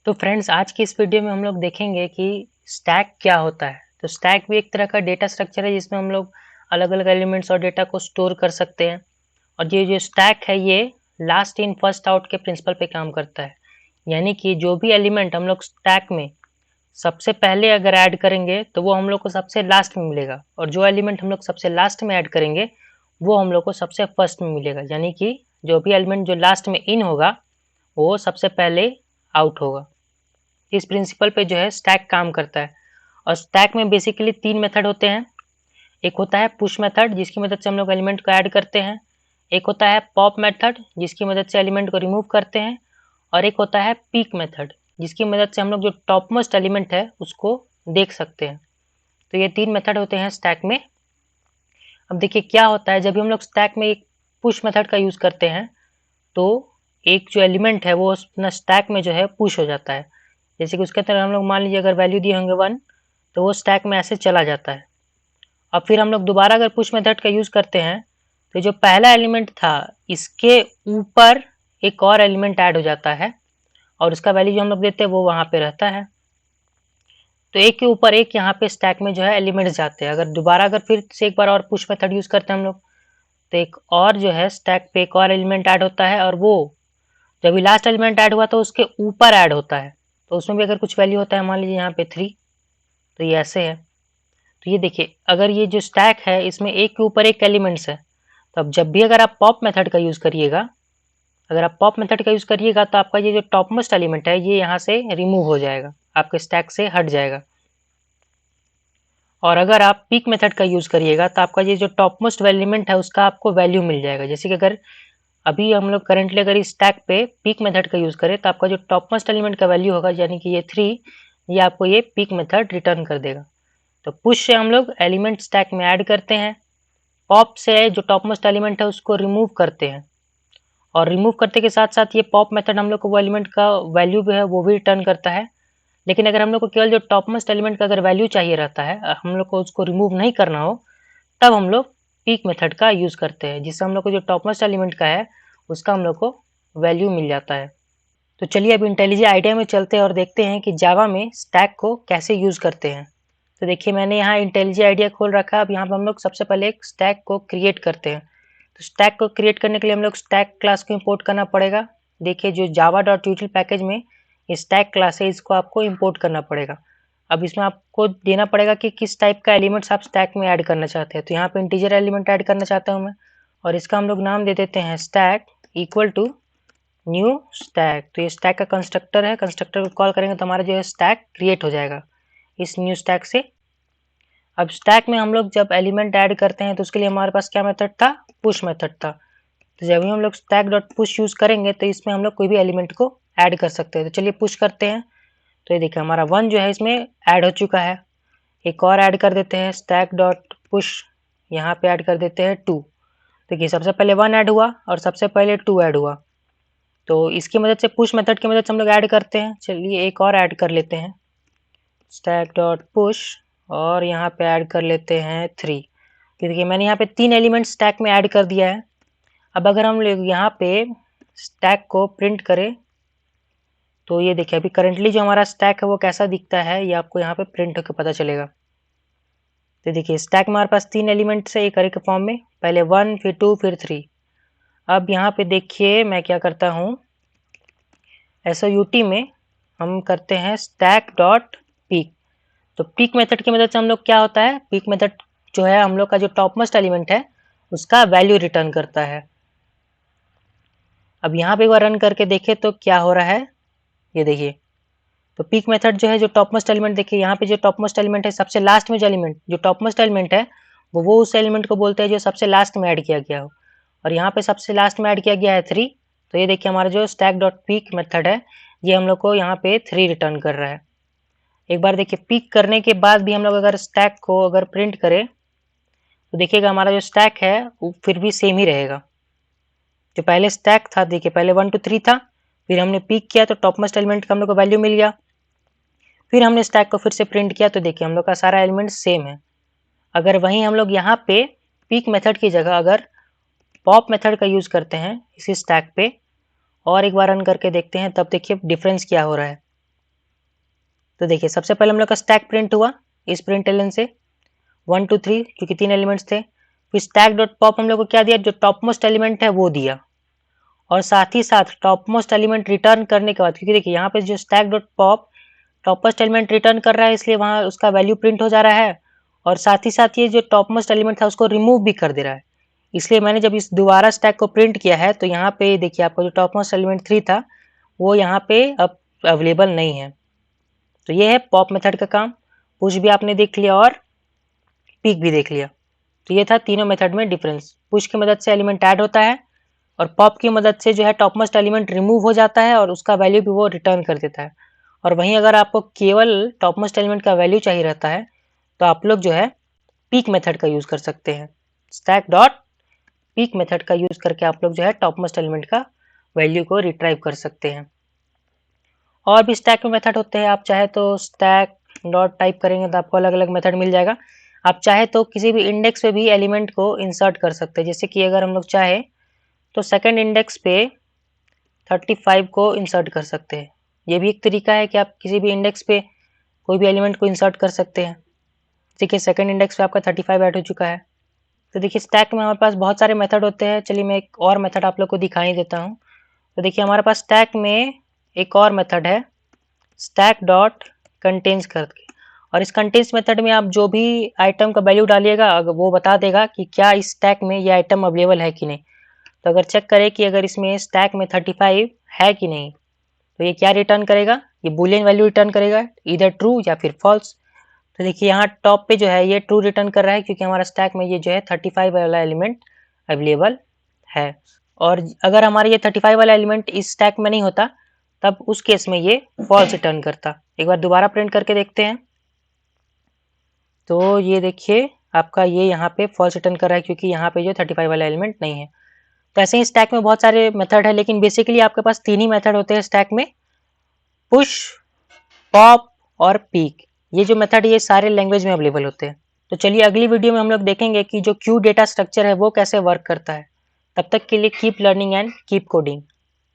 तो फ्रेंड्स, आज की इस वीडियो में हम लोग देखेंगे कि स्टैक क्या होता है। तो स्टैक भी एक तरह का डेटा स्ट्रक्चर है जिसमें हम लोग अलग अलग एलिमेंट्स और डेटा को स्टोर कर सकते हैं। और ये जो स्टैक है ये लास्ट इन फर्स्ट आउट के प्रिंसिपल पे काम करता है। यानी कि जो भी एलिमेंट हम लोग स्टैक में सबसे पहले अगर ऐड करेंगे तो वो हम लोग को सबसे लास्ट में मिलेगा, और जो एलिमेंट हम लोग सबसे लास्ट में ऐड करेंगे वो हम लोग को सबसे फर्स्ट में मिलेगा। यानी कि जो भी एलिमेंट जो लास्ट में इन होगा वो सबसे पहले आउट होगा। इस प्रिंसिपल पे जो है स्टैक काम करता है। और स्टैक में बेसिकली 3 मेथड होते हैं। एक होता है पुश मेथड जिसकी मदद से हम लोग एलिमेंट को ऐड करते हैं। एक होता है पॉप मेथड जिसकी मदद से एलिमेंट को रिमूव करते हैं। और एक होता है पीक मेथड जिसकी मदद से हम लोग जो टॉप मोस्ट एलिमेंट है उसको देख सकते हैं। तो ये 3 मेथड होते हैं स्टैक में। अब देखिए क्या होता है, जब भी हम लोग स्टैक में एक पुश मेथड का यूज़ करते हैं तो एक जो एलिमेंट है वो अपना स्टैक में जो है पुश हो जाता है। जैसे कि उसके अंदर हम लोग मान लीजिए अगर वैल्यू दिए होंगे 1 तो वो स्टैक में ऐसे चला जाता है। अब फिर हम लोग दोबारा अगर पुश मेथड का यूज़ करते हैं तो जो पहला एलिमेंट था इसके ऊपर एक और एलिमेंट ऐड हो जाता है और उसका वैल्यू जो हम लोग देते हैं वो वहाँ पे रहता है। तो एक के ऊपर एक यहाँ पे स्टैक में जो है एलिमेंट्स जाते हैं। अगर दोबारा अगर फिर से एक बार और पुश मेथड यूज़ करते हैं हम लोग तो एक और जो है स्टैक पे एक और एलिमेंट ऐड होता है, और वो जब भी लास्ट एलिमेंट ऐड हुआ तो उसके ऊपर ऐड होता है। तो उसमें भी अगर कुछ वैल्यू होता है, मान लीजिए यहाँ पे 3, तो ये ऐसे है। तो ये देखिए अगर ये जो स्टैक है इसमें एक के ऊपर एक एलिमेंट्स है, तो अब जब भी अगर आप पॉप मेथड का यूज़ करिएगा, अगर आप पॉप मेथड का यूज़ करिएगा तो आपका ये जो टॉप मोस्ट एलिमेंट है ये यहाँ से रिमूव हो जाएगा, आपके स्टैक से हट जाएगा। और अगर आप पीक मेथड का यूज़ करिएगा तो आपका ये जो टॉप मोस्ट एलिमेंट है उसका आपको वैल्यू मिल जाएगा। जैसे कि अगर अभी हम लोग करेंटली अगर इस स्टैक पे पीक मेथड का यूज़ करें तो आपका जो टॉप मोस्ट एलिमेंट का वैल्यू होगा यानी कि ये 3, ये आपको ये पीक मेथड रिटर्न कर देगा। तो पुश से हम लोग एलिमेंट स्टैक में ऐड करते हैं, पॉप से जो टॉप मोस्ट एलिमेंट है उसको रिमूव करते हैं, और रिमूव करते के साथ साथ ये पॉप मेथड हम लोग को वो एलिमेंट का वैल्यू भी है वो भी रिटर्न करता है। लेकिन अगर हम लोग को केवल जो टॉप मोस्ट एलिमेंट का अगर वैल्यू चाहिए रहता है, हम लोग को उसको रिमूव नहीं करना हो, तब हम लोग पीक मेथड का यूज़ करते हैं, जिससे हम लोग को जो टॉप मोस्ट एलिमेंट का है उसका हम लोग को वैल्यू मिल जाता है। तो चलिए अब इंटेलिजेंट आइडिया में चलते हैं और देखते हैं कि जावा में स्टैक को कैसे यूज़ करते हैं। तो देखिए मैंने यहाँ इंटेलिजेंट आइडिया खोल रखा है। अब यहाँ पर हम लोग सबसे पहले एक स्टैक को क्रिएट करते हैं। तो स्टैक को क्रिएट करने के लिए हम लोग स्टैक क्लास को इंपोर्ट करना पड़ेगा। देखिए जो java.util पैकेज में स्टैक क्लास है इसको आपको इंपोर्ट करना पड़ेगा। अब इसमें आपको देना पड़ेगा कि किस टाइप का एलिमेंट्स आप स्टैक में ऐड करना चाहते हैं। तो यहाँ पे इंटीजर एलिमेंट ऐड करना चाहता हूँ मैं, और इसका हम लोग नाम दे देते हैं stack equal to new stack. तो ये स्टैक का कंस्ट्रक्टर है, कंस्ट्रक्टर को कॉल करेंगे तो हमारा जो है स्टैक क्रिएट हो जाएगा इस न्यू स्टैक से। अब स्टैक में हम लोग जब एलिमेंट ऐड करते हैं तो उसके लिए हमारे पास क्या मेथड था, पुश मेथड था। तो जब भी हम लोग स्टैक डॉट पुश यूज़ करेंगे तो इसमें हम लोग कोई भी एलिमेंट को ऐड कर सकते हैं। तो चलिए पुश करते हैं। तो ये देखिए हमारा 1 जो है इसमें ऐड हो चुका है। एक और ऐड कर देते हैं स्टैक डॉट पुश, यहाँ पे ऐड कर देते हैं 2। देखिए सबसे पहले 1 ऐड हुआ और सबसे पहले 2 ऐड हुआ। तो इसकी मदद से पुश मेथड की मदद से हम लोग ऐड करते हैं। चलिए एक और ऐड कर लेते हैं स्टैक डॉट पुश, और यहाँ पे ऐड कर लेते हैं 3। देखिए मैंने यहाँ पे 3 एलिमेंट स्टैक में ऐड कर दिया है। अब अगर हम लोग यहाँ पे स्टैक को प्रिंट करें तो ये देखिए अभी करंटली जो हमारा स्टैक है वो कैसा दिखता है ये आपको यहाँ पे प्रिंट होकर पता चलेगा। तो देखिए स्टैक में हमारे पास 3 एलिमेंट्स है एक अरे के फॉर्म में, पहले 1 फिर 2 फिर 3। अब यहाँ पे देखिए मैं क्या करता हूँ, SOUT में हम करते हैं स्टैक डॉट पीक। तो पीक मेथड की मदद से हम लोग क्या होता है, पीक मेथड जो है हम लोग का जो टॉप मोस्ट एलिमेंट है उसका वैल्यू रिटर्न करता है। अब यहाँ पे एक बार रन करके देखें तो क्या हो रहा है, ये देखिए। तो पीक मेथड जो है जो टॉप मोस्ट एलिमेंट, देखिए यहाँ पे जो टॉप मोस्ट एलिमेंट है सबसे लास्ट में जो एलिमेंट जो टॉप मोस्ट एलिमेंट है वो उस एलिमेंट को बोलते हैं जो सबसे लास्ट में ऐड किया गया हो, और यहाँ पे सबसे लास्ट में ऐड किया गया है 3। तो ये देखिए हमारा जो स्टैक डॉट पीक मेथड है ये हम लोग को यहाँ पे 3 रिटर्न कर रहा है। एक बार देखिए पीक करने के बाद भी हम लोग अगर स्टैक को अगर प्रिंट करें तो देखिएगा हमारा जो स्टैक है वो फिर भी सेम ही रहेगा। जो पहले स्टैक था देखिए पहले 1 to 3 था, फिर हमने पीक किया तो टॉप मोस्ट एलिमेंट का हम लोग को वैल्यू मिल गया, फिर हमने स्टैक को फिर से प्रिंट किया तो देखिए हम लोग का सारा एलिमेंट सेम है। अगर वहीं हम लोग यहाँ पे पीक मेथड की जगह अगर पॉप मेथड का यूज़ करते हैं इसी स्टैक पे और एक बार रन करके देखते हैं, तब देखिए डिफरेंस क्या हो रहा है। तो देखिए सबसे पहले हम लोग का स्टैक प्रिंट हुआ इस प्रिंट से 1 2 3 क्योंकि 3 एलिमेंट्स थे। फिर स्टैक डॉट पॉप हम लोग को क्या दिया, जो टॉप मोस्ट एलिमेंट है वो दिया, और साथ ही साथ टॉप मोस्ट एलिमेंट रिटर्न करने के बाद, क्योंकि देखिए यहाँ पे जो stack dot pop top most element return कर रहा है इसलिए वहाँ उसका वैल्यू प्रिंट हो जा रहा है, और साथ ही साथ ये जो टॉप मोस्ट एलिमेंट था उसको रिमूव भी कर दे रहा है। इसलिए मैंने जब इस दोबारा स्टैक को प्रिंट किया है तो यहाँ पे देखिए आपका जो टॉप मोस्ट एलिमेंट 3 था वो यहाँ पे अब अवेलेबल नहीं है। तो ये है पॉप मेथड का काम। पुश भी आपने देख लिया और पीक भी देख लिया। तो ये था तीनों मेथड में डिफरेंस। पुश की मदद से एलिमेंट ऐड होता है और पॉप की मदद से जो है टॉप मोस्ट एलिमेंट रिमूव हो जाता है और उसका वैल्यू भी वो रिटर्न कर देता है। और वहीं अगर आपको केवल टॉप मोस्ट एलिमेंट का वैल्यू चाहिए रहता है तो आप लोग जो है पीक मेथड का यूज़ कर सकते हैं। स्टैक डॉट पीक मेथड का यूज़ करके आप लोग जो है टॉप मोस्ट एलिमेंट का वैल्यू को रिट्राइव कर सकते हैं। और भी स्टैक में मेथड होते हैं, आप चाहे तो स्टैक डॉट टाइप करेंगे तो आपको अलग अलग मेथड मिल जाएगा। आप चाहे तो किसी भी इंडेक्स पे भी एलिमेंट को इंसर्ट कर सकते हैं, जैसे कि अगर हम लोग चाहे तो सेकंड इंडेक्स पे 35 को इंसर्ट कर सकते हैं। ये भी एक तरीका है कि आप किसी भी इंडेक्स पे कोई भी एलिमेंट को इंसर्ट कर सकते हैं। देखिए सेकंड इंडेक्स पे आपका 35 ऐड हो चुका है। तो देखिए स्टैक में हमारे पास बहुत सारे मेथड होते हैं। चलिए मैं एक और मेथड आप लोग को दिखाई देता हूँ। तो देखिए हमारे पास स्टैक में एक और मेथड है स्टैक डॉट कंटेंस करके, और इस कंटेंस मेथड में आप जो भी आइटम का वैल्यू डालिएगा वो बता देगा कि क्या इस स्टैक में ये आइटम अवेलेबल है कि नहीं। तो अगर चेक करें कि अगर इसमें स्टैक में 35 है कि नहीं, तो ये क्या रिटर्न करेगा, ये बूलियन वैल्यू रिटर्न करेगा, इधर ट्रू या फिर फॉल्स। तो देखिए यहाँ टॉप पे जो है ये ट्रू रिटर्न कर रहा है क्योंकि हमारा स्टैक में ये जो है 35 वाला एलिमेंट अवेलेबल है। और अगर हमारा ये 35 वाला एलिमेंट इस स्टैक में नहीं होता तब उस केस में ये फॉल्स रिटर्न करता। एक बार दोबारा प्रिंट करके देखते हैं। तो ये देखिए आपका ये यहाँ पे फॉल्स रिटर्न कर रहा है क्योंकि यहाँ पे जो 35 वाला एलिमेंट नहीं है। तो ऐसे ही स्टैक में बहुत सारे मेथड है, लेकिन बेसिकली आपके पास 3 ही मेथड होते हैं स्टैक में, पुश, पॉप और पीक। ये जो मेथड ये सारे लैंग्वेज में अवेलेबल होते हैं। तो चलिए अगली वीडियो में हम लोग देखेंगे कि जो क्यू डेटा स्ट्रक्चर है वो कैसे वर्क करता है। तब तक के लिए keep learning and keep coding.